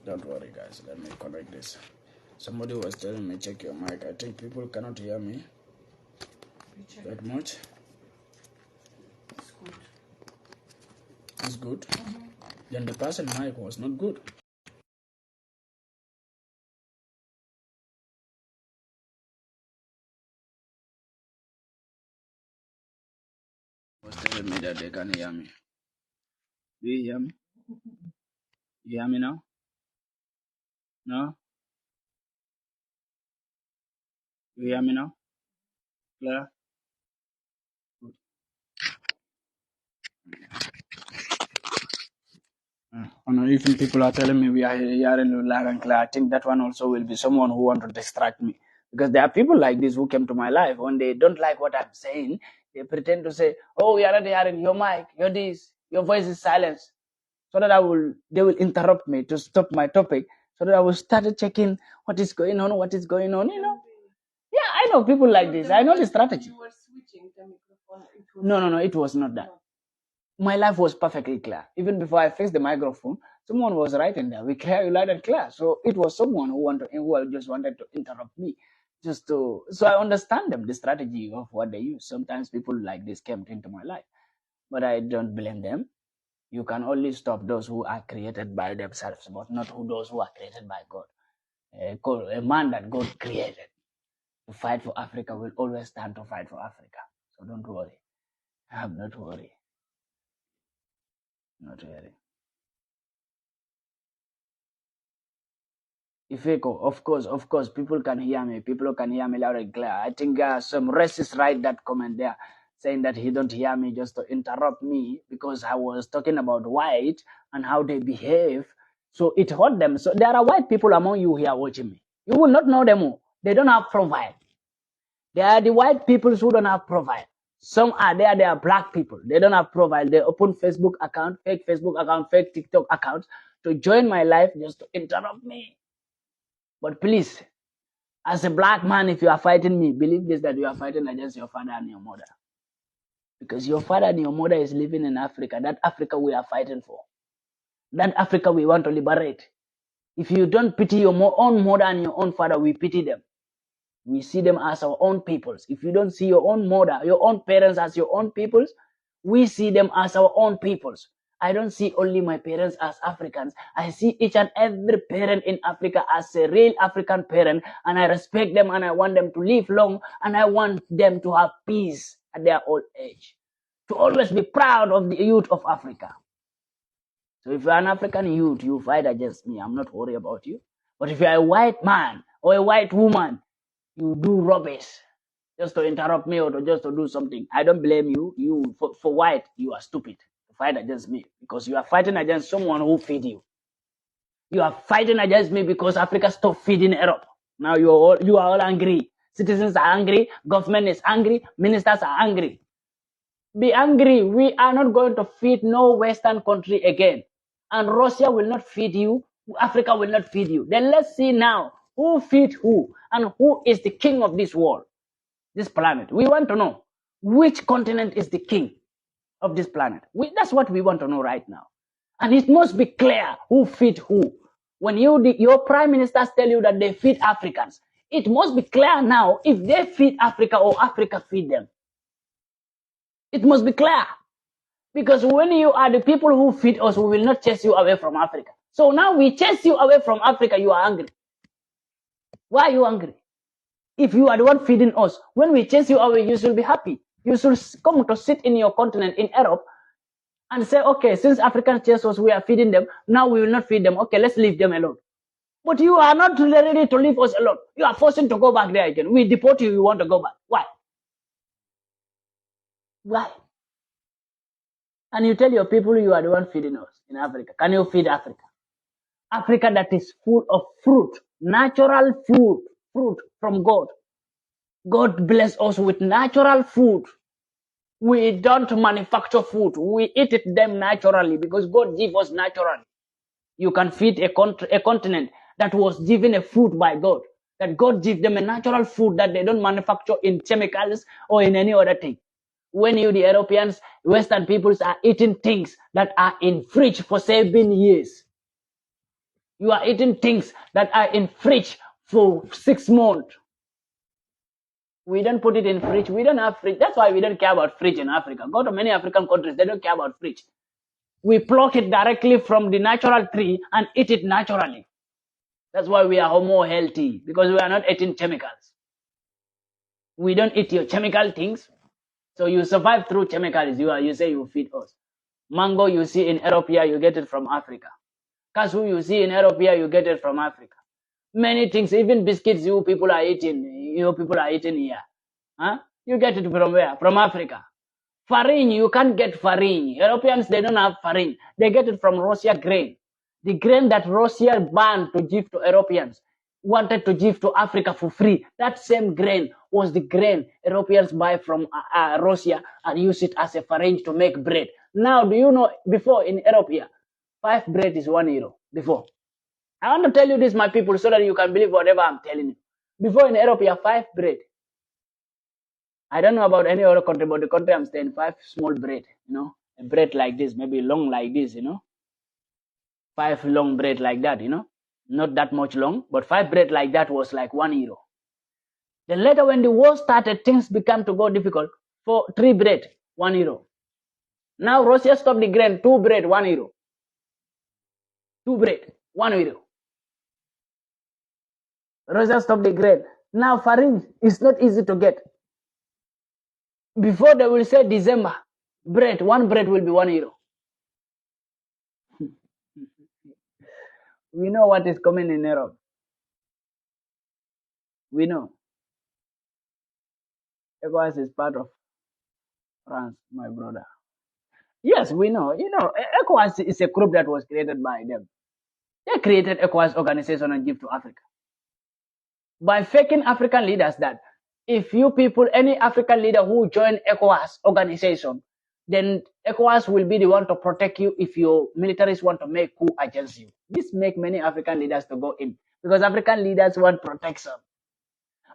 Don't worry, guys. Let me connect this. Somebody was telling me check your mic. I think people cannot hear me that much. It's good. It's good. Then the person mic was not good. Was telling me that they can hear me. Do you hear me? You hear me now? No? You hear me now? Clear? Good. Even people are telling me we are hearing loud and clear. I think that one also will be someone who want to distract me. Because there are people like this who came to my life. When they don't like what I'm saying, they pretend to say, oh, we are not hearing your mic, your this, your voice is silenced. So that they will interrupt me to stop my topic. So that I will start checking what is going on, Yeah, I know people like this. I know the strategy. You were switching the microphone. No, it was not that. My life was perfectly clear. Even before I fixed the microphone, someone was writing there. We hear you loud and clear. So it was someone who just wanted to interrupt me. So I understand them, the strategy of what they use. Sometimes people like this came into my life, but I don't blame them. You can only stop those who are created by themselves, but not those who are created by God. A man that God created to fight for Africa will always stand to fight for Africa. So don't worry. Not worry. Not worry. Ifeko, of course, people can hear me. People can hear me loud and clear. I think some racists write that comment there, saying that he don't hear me just to interrupt me because I was talking about white and how they behave. So it hurt them. So there are white people among you here watching me. You will not know them all. They don't have profile. They are the white people who don't have profile. Some are there. They are black people. They don't have profile. They open Facebook account, fake TikTok accounts to join my life just to interrupt me. But please, as a black man, if you are fighting me, believe this, that you are fighting against your father and your mother. Because your father and your mother is living in Africa. That Africa we are fighting for. That Africa we want to liberate. If you don't pity your own mother and your own father, we pity them. We see them as our own peoples. If you don't see your own mother, your own parents as your own peoples, we see them as our own peoples. I don't see only my parents as Africans. I see each and every parent in Africa as a real African parent, and I respect them and I want them to live long and I want them to have peace at their old age. To always be proud of the youth of Africa. So if you're an African youth, you fight against me. I'm not worried about you. But if you're a white man or a white woman, you do rubbish just to interrupt me or just to do something. I don't blame you. You for white, you are stupid to fight against me because you are fighting against someone who feed you. You are fighting against me because Africa stopped feeding Europe. Now you are all angry. Citizens are angry. Government is angry. Ministers are angry. Be angry. We are not going to feed no Western country again. And Russia will not feed you. Africa will not feed you. Then let's see now who feed who and who is the king of this world, this planet. We want to know which continent is the king of this planet. That's what we want to know right now. And it must be clear who feed who. When your prime ministers tell you that they feed Africans, it must be clear now if they feed Africa or Africa feed them. It must be clear. Because when you are the people who feed us, we will not chase you away from Africa. So now we chase you away from Africa, you are angry. Why are you angry? If you are the one feeding us, when we chase you away, you should be happy. You should come to sit in your continent, in Europe, and say, okay, since Africans chase us, we are feeding them. Now we will not feed them. Okay, let's leave them alone. But you are not ready to leave us alone. You are forcing to go back there again. We deport you, you want to go back. Why? Why? And you tell your people you are the one feeding us in Africa. Can you feed Africa? Africa that is full of fruit, natural fruit from God. God bless us with natural food. We don't manufacture food. We eat them naturally because God gives us naturally. You can feed a continent that was given a food by God, that God give them a natural food that they don't manufacture in chemicals or in any other thing. When you, the Europeans, Western peoples, are eating things that are in fridge for 7 years, you are eating things that are in fridge for 6 months. We don't put it in fridge. We don't have fridge. That's why we don't care about fridge in Africa. Go to many African countries, they don't care about fridge. We pluck it directly from the natural tree and eat it naturally. That's why we are more healthy, because we are not eating chemicals. We don't eat your chemical things. So you survive through chemicals. You say you feed us. Mango you see in Europe here, you get it from Africa. Cashew you see in Europe here, you get it from Africa. Many things, even biscuits people are eating here. Huh? You get it from where? From Africa. Farine, you can't get farine. Europeans, they don't have farine. They get it from Russia grain. The grain that Russia banned to give to Europeans, wanted to give to Africa for free. That same grain was the grain Europeans buy from Russia and use it as a farine to make bread. Now, do you know, before in Europe here, 5 bread is €1. Before. I want to tell you this, my people, so that you can believe whatever I'm telling you. Before in Europe here, 5 bread. I don't know about any other country, but the country I'm staying, 5 small bread, a bread like this, maybe long like this, 5 long bread like that, not that much long, but 5 bread like that was like €1. Then later when the war started, things began to go difficult. For 3 bread, €1. Now Russia stopped the grain, 2 bread, €1. 2 bread, €1. Russia stopped the grain. Now farine is not easy to get. Before they will say December, bread, 1 bread will be €1. We know what is coming in Europe. We know. ECOWAS is part of France, my brother. Yes, we know. ECOWAS is a group that was created by them. They created ECOWAS organization and give to Africa. By faking African leaders that if you people, any African leader who join ECOWAS organization, then ECOWAS will be the one to protect you if your militaries want to make coup against you. This make many African leaders to go in because African leaders want protection.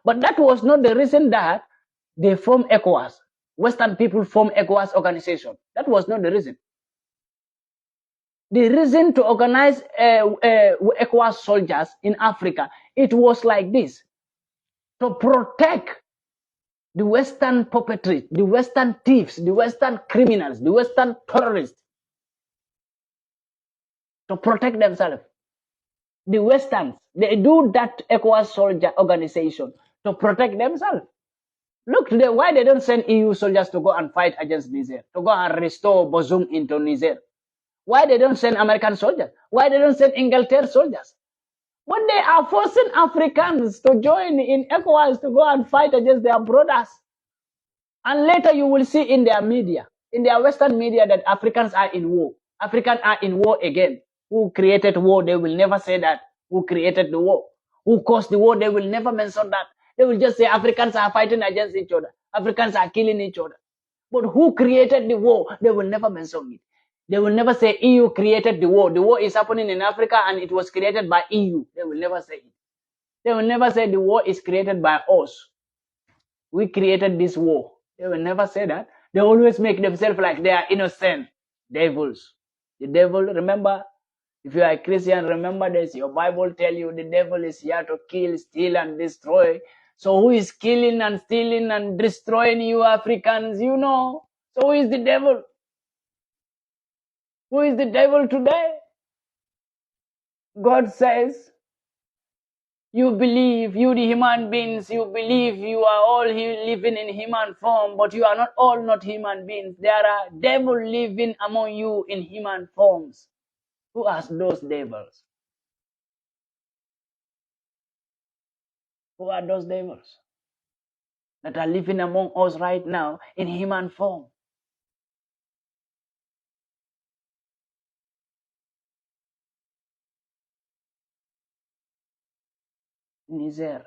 But that was not the reason that they formed ECOWAS. Western people formed ECOWAS organization. That was not the reason. The reason to organize ECOWAS soldiers in Africa, it was like this. To protect the Western puppetry, the Western thieves, the Western criminals, the Western terrorists. To protect themselves. The Westerns, they do that ECOWAS soldier organization to protect themselves. Look today, why they don't send EU soldiers to go and fight against Niger, to go and restore Bazoum into Niger? Why they don't send American soldiers? Why they don't send Inglaterra soldiers? When they are forcing Africans to join in ECOWAS to go and fight against their brothers. And later you will see in their media, in their Western media, that Africans are in war. Africans are in war again. Who created war? They will never say that. Who created the war? Who caused the war? They will never mention that. They will just say Africans are fighting against each other. Africans are killing each other. But who created the war? They will never mention it. They will never say EU created the war. The war is happening in Africa and it was created by EU. They will never say it. They will never say the war is created by us. We created this war. They will never say that. They always make themselves like they are innocent devils. The devil, remember, if you are a Christian, remember this. Your Bible tell you the devil is here to kill, steal, and destroy. So who is killing and stealing and destroying you Africans? You know. So who is the devil? Who is the devil today? God says, you believe, you the human beings, you believe you are all living in human form, but you are not all not human beings. There are devils living among you in human forms. Who are those devils? Who are those devils that are living among us right now in human form? Niger.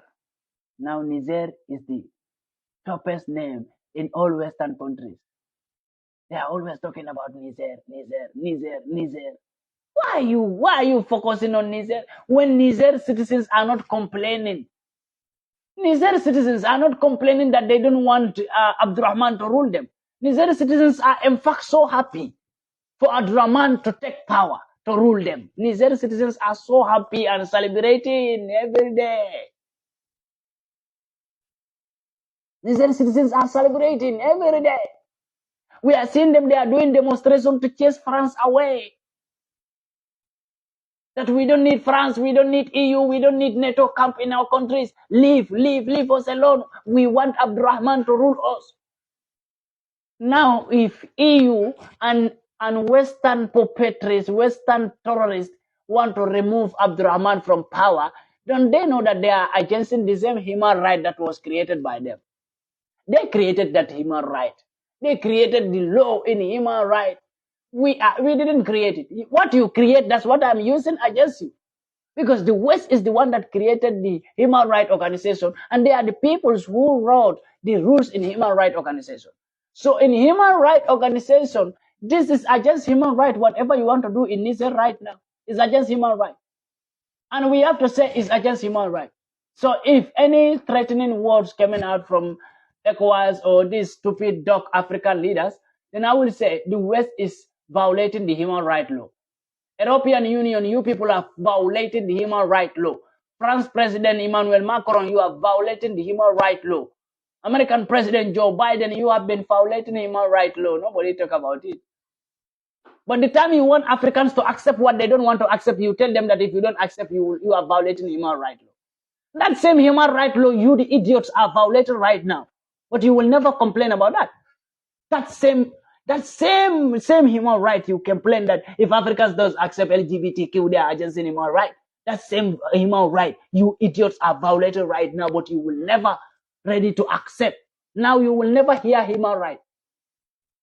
Now Niger is the toppest name in all Western countries. They are always talking about Niger, Niger, Niger, Niger. Why are you focusing on Niger when Niger citizens are not complaining? Niger citizens are not complaining that they don't want Abdurrahman to rule them. Niger citizens are in fact so happy for Abdurrahman to take power, to rule them. Niger citizens are so happy and celebrating every day. Niger citizens are celebrating every day. We are seeing them, they are doing demonstrations to chase France away. That we don't need France, we don't need EU, we don't need NATO camp in our countries. Leave us alone. We want Abdurrahman to rule us. Now, if EU and Western puppetries, Western terrorists want to remove Abdurrahman from power, don't they know that they are against the same human right that was created by them? They created that human right. They created the law in human right. We didn't create it. What you create, that's what I'm using against you. Because the West is the one that created the human rights organization, and they are the peoples who wrote the rules in human rights organization. So in human rights organization, this is against human right. Whatever you want to do in Niger right now is against human right. And we have to say it's against human right. So if any threatening words coming out from ECOWAS or these stupid dog African leaders, then I will say the West is violating the human rights law. European Union, you people are violating the human rights law. France President Emmanuel Macron, you are violating the human rights law. American President Joe Biden, you have been violating the human rights law. Nobody talk about it. But the time you want Africans to accept what they don't want to accept, you tell them that if you don't accept, you are violating human rights law. That same human rights law, you the idiots are violating right now. But you will never complain about that. That same human right, you complain that if Africans don't accept LGBTQ, they are against human right. That same human right, you idiots are violating right now, but you will never ready to accept. Now you will never hear human right.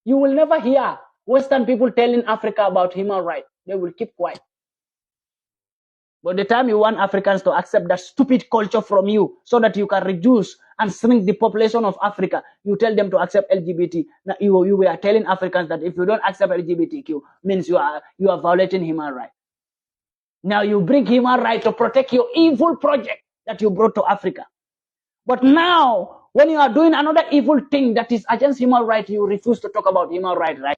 You will never hear Western people telling Africa about human right. They will keep quiet. But the time you want Africans to accept that stupid culture from you so that you can reduce and shrink the population of Africa, you tell them to accept LGBT. Now you are telling Africans that if you don't accept LGBTQ, means you are violating human rights. Now you bring human rights to protect your evil project that you brought to Africa. But now, when you are doing another evil thing that is against human rights, you refuse to talk about human rights, right?